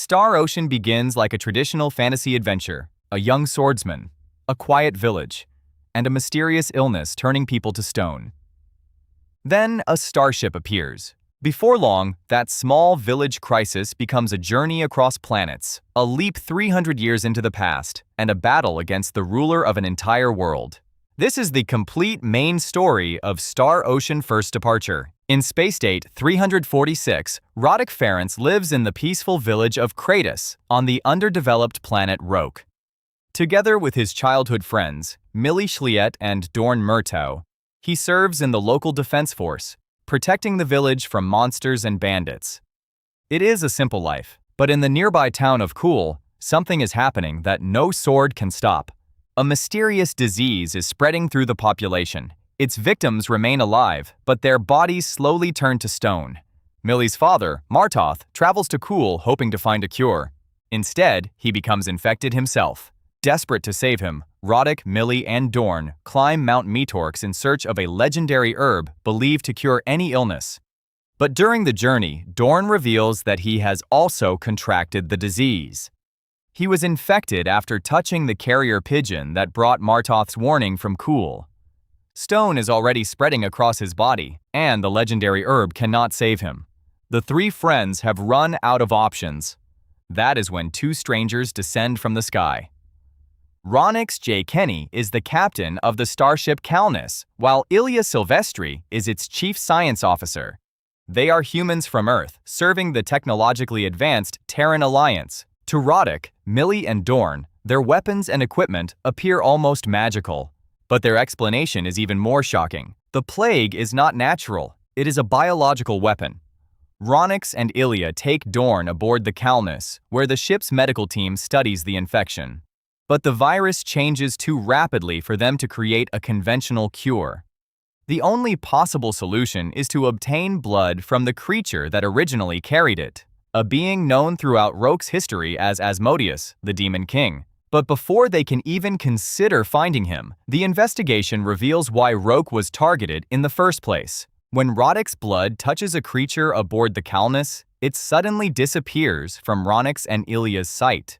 Star Ocean begins like a traditional fantasy adventure, a young swordsman, a quiet village, and a mysterious illness turning people to stone. Then a starship appears. Before long, that small village crisis becomes a journey across planets, a leap 300 years into the past, and a battle against the ruler of an entire world. This is the complete main story of Star Ocean First Departure. In Spacedate 346, Roddick lives in the peaceful village of Kratos on the underdeveloped planet Roak. Together with his childhood friends, Millie and Dorn Murtaugh, he serves in the local defense force, protecting the village from monsters and bandits. It is a simple life, but in the nearby town of Cool, something is happening that no sword can stop. A mysterious disease is spreading through the population. Its victims remain alive, but their bodies slowly turn to stone. Millie's father, Martoth, travels to Cool hoping to find a cure. Instead, he becomes infected himself. Desperate to save him, Roddick, Millie, and Dorn climb Mount Metorx in search of a legendary herb believed to cure any illness. But during the journey, Dorn reveals that he has also contracted the disease. He was infected after touching the carrier pigeon that brought Martoth's warning from Cool. Stone is already spreading across his body, and the legendary herb cannot save him. The three friends have run out of options. That is when two strangers descend from the sky. Ronix J. Kenny is the captain of the starship Calnus, while Ilya Silvestri is its chief science officer. They are humans from Earth, serving the technologically advanced Terran Alliance. To Roddick, Millie, and Dorn, their weapons and equipment appear almost magical. But their explanation is even more shocking. The plague is not natural, it is a biological weapon. Ronix and Ilya take Dorn aboard the Calnus, where the ship's medical team studies the infection. But the virus changes too rapidly for them to create a conventional cure. The only possible solution is to obtain blood from the creature that originally carried it, a being known throughout Roak's history as Asmodeus, the Demon King. But before they can even consider finding him, the investigation reveals why Roak was targeted in the first place. When Roddick's blood touches a creature aboard the Calnus, it suddenly disappears from Ronix and Ilya's sight.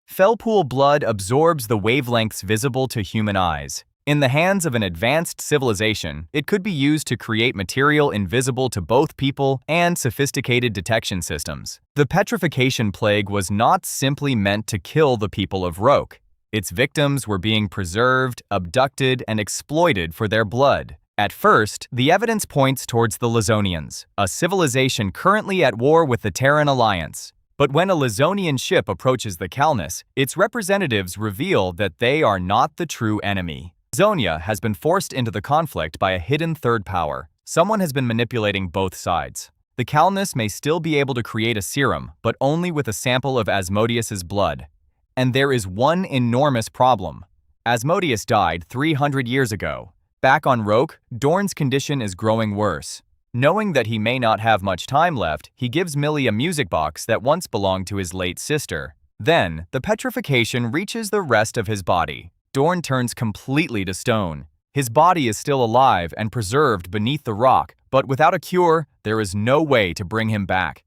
Felpool blood absorbs the wavelengths visible to human eyes. In the hands of an advanced civilization, it could be used to create material invisible to both people and sophisticated detection systems. The petrification plague was not simply meant to kill the people of Roak. Its victims were being preserved, abducted, and exploited for their blood. At first, the evidence points towards the Lizonians, a civilization currently at war with the Terran Alliance. But when a Lizonian ship approaches the Calnus, its representatives reveal that they are not the true enemy. Lizonia has been forced into the conflict by a hidden third power. Someone has been manipulating both sides. The Calnus may still be able to create a serum, but only with a sample of Asmodeus's blood. And there is one enormous problem. Asmodeus died 300 years ago. Back on Roak, Dorn's condition is growing worse. Knowing that he may not have much time left, he gives Millie a music box that once belonged to his late sister. Then, the petrification reaches the rest of his body. Dorn turns completely to stone. His body is still alive and preserved beneath the rock, but without a cure, there is no way to bring him back.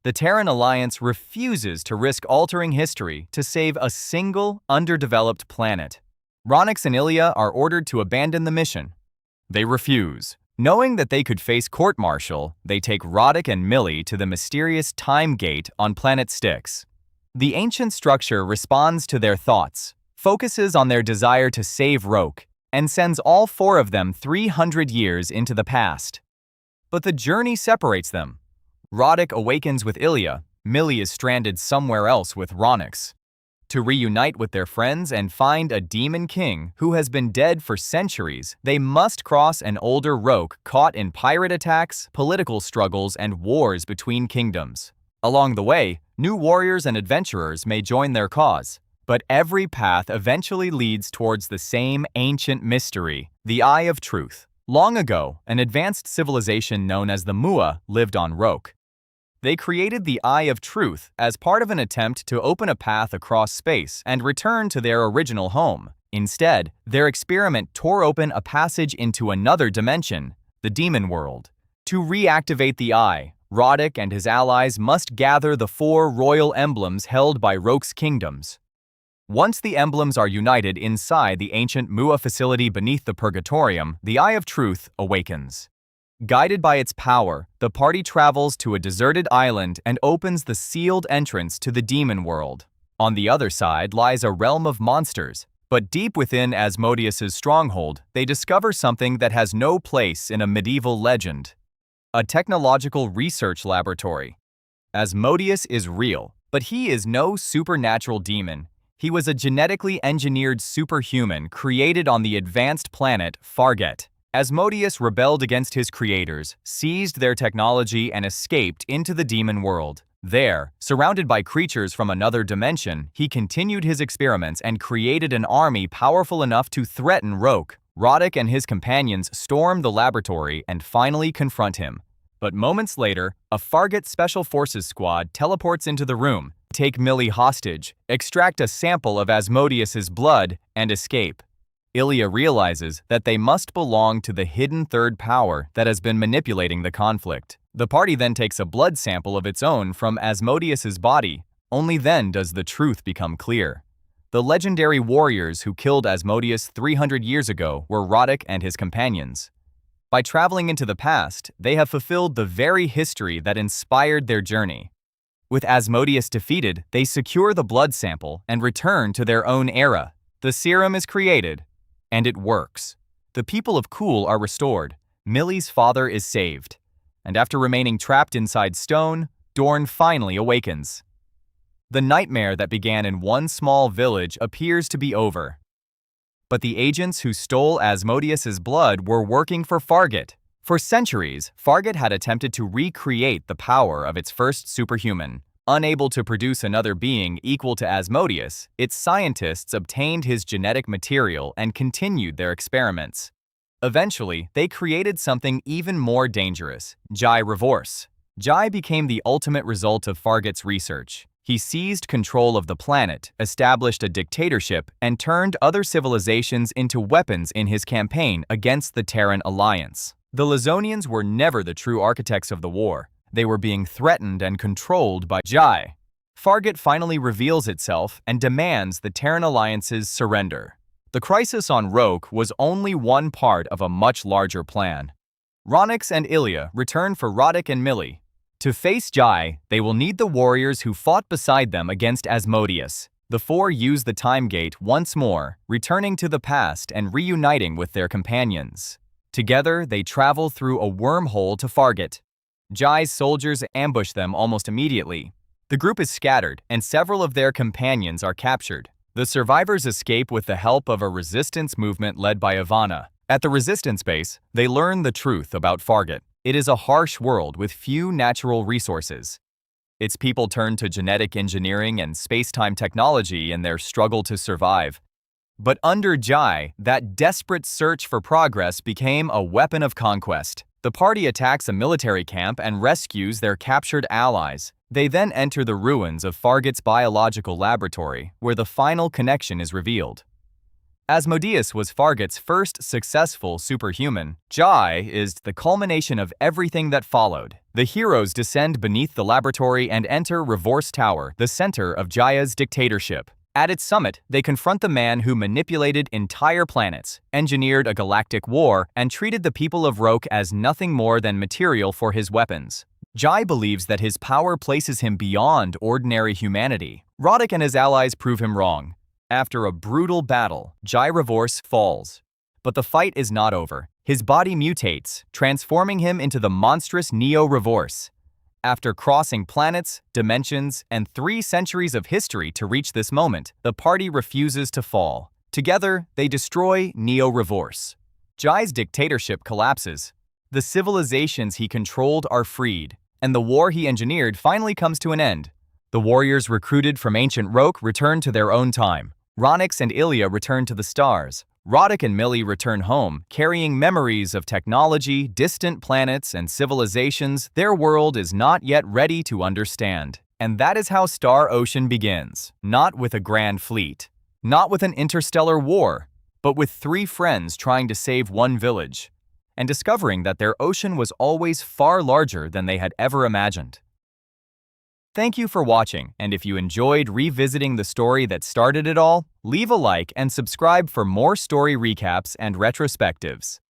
The Terran Alliance refuses to risk altering history to save a single, underdeveloped planet. Ronix and Ilya are ordered to abandon the mission. They refuse. Knowing that they could face court-martial, they take Roddick and Millie to the mysterious Time Gate on planet Styx. The ancient structure responds to their thoughts, focuses on their desire to save Roak, and sends all four of them 300 years into the past. But the journey separates them. Roddick awakens with Ilya, Millie is stranded somewhere else with Ronix. To reunite with their friends and find a demon king who has been dead for centuries, they must cross an older Roak caught in pirate attacks, political struggles, and wars between kingdoms. Along the way, new warriors and adventurers may join their cause. But every path eventually leads towards the same ancient mystery, the Eye of Truth. Long ago, an advanced civilization known as the Mua lived on Roak. They created the Eye of Truth as part of an attempt to open a path across space and return to their original home. Instead, their experiment tore open a passage into another dimension, the demon world. To reactivate the Eye, Roddick and his allies must gather the 4 royal emblems held by Roak's kingdoms. Once the emblems are united inside the ancient Mua facility beneath the Purgatorium, the Eye of Truth awakens. Guided by its power, the party travels to a deserted island and opens the sealed entrance to the demon world. On the other side lies a realm of monsters, but deep within Asmodeus's stronghold, they discover something that has no place in a medieval legend. A technological research laboratory. Asmodeus is real, but he is no supernatural demon. He was a genetically engineered superhuman created on the advanced planet Fargate. Asmodeus rebelled against his creators, seized their technology, and escaped into the demon world. There, surrounded by creatures from another dimension, he continued his experiments and created an army powerful enough to threaten Roak. Roddick and his companions storm the laboratory and finally confront him. But moments later, a Fargate Special Forces squad teleports into the room, take Millie hostage, extract a sample of Asmodeus's blood, and escape. Ilya realizes that they must belong to the hidden third power that has been manipulating the conflict. The party then takes a blood sample of its own from Asmodeus's body. Only then does the truth become clear. The legendary warriors who killed Asmodeus 300 years ago were Roddick and his companions. By traveling into the past, they have fulfilled the very history that inspired their journey. With Asmodeus defeated, they secure the blood sample and return to their own era. The serum is created, and it works. The people of Kuul are restored. Millie's father is saved. And after remaining trapped inside stone, Dorn finally awakens. The nightmare that began in one small village appears to be over. But the agents who stole Asmodeus's blood were working for Fargate. For centuries, Fargate had attempted to recreate the power of its first superhuman. Unable to produce another being equal to Asmodeus, its scientists obtained his genetic material and continued their experiments. Eventually, they created something even more dangerous, Jai Revorce. Jai became the ultimate result of Fargate's research. He seized control of the planet, established a dictatorship, and turned other civilizations into weapons in his campaign against the Terran Alliance. The Lizonians were never the true architects of the war. They were being threatened and controlled by Jai. Fargate finally reveals itself and demands the Terran Alliance's surrender. The crisis on Roak was only one part of a much larger plan. Ronix and Ilya return for Roddick and Millie. To face Jai, they will need the warriors who fought beside them against Asmodeus. The 4 use the time gate once more, returning to the past and reuniting with their companions. Together, they travel through a wormhole to Fargate. Jai's soldiers ambush them almost immediately. The group is scattered, and several of their companions are captured. The survivors escape with the help of a resistance movement led by Ivana. At the resistance base, they learn the truth about Fargate. It is a harsh world with few natural resources. Its people turn to genetic engineering and space-time technology in their struggle to survive. But under Jai, that desperate search for progress became a weapon of conquest. The party attacks a military camp and rescues their captured allies. They then enter the ruins of Fargate's biological laboratory, where the final connection is revealed. Asmodeus was Fargate's first successful superhuman. Jai is the culmination of everything that followed. The heroes descend beneath the laboratory and enter Revorce Tower, the center of Jai's dictatorship. At its summit, they confront the man who manipulated entire planets, engineered a galactic war, and treated the people of Roak as nothing more than material for his weapons. Jai believes that his power places him beyond ordinary humanity. Roddick and his allies prove him wrong. After a brutal battle, Jai Revorce falls. But the fight is not over. His body mutates, transforming him into the monstrous Neo Revorce. After crossing planets, dimensions, and 3 centuries of history to reach this moment, the party refuses to fall. Together, they destroy Neo Revorce. Jai's dictatorship collapses. The civilizations he controlled are freed, and the war he engineered finally comes to an end. The warriors recruited from ancient Roak return to their own time. Ronix and Ilya return to the stars. Roddick and Millie return home, carrying memories of technology, distant planets, and civilizations their world is not yet ready to understand. And that is how Star Ocean begins. Not with a grand fleet, not with an interstellar war, but with 3 friends trying to save one village. and discovering that their ocean was always far larger than they had ever imagined. Thank you for watching, and if you enjoyed revisiting the story that started it all, leave a like and subscribe for more story recaps and retrospectives.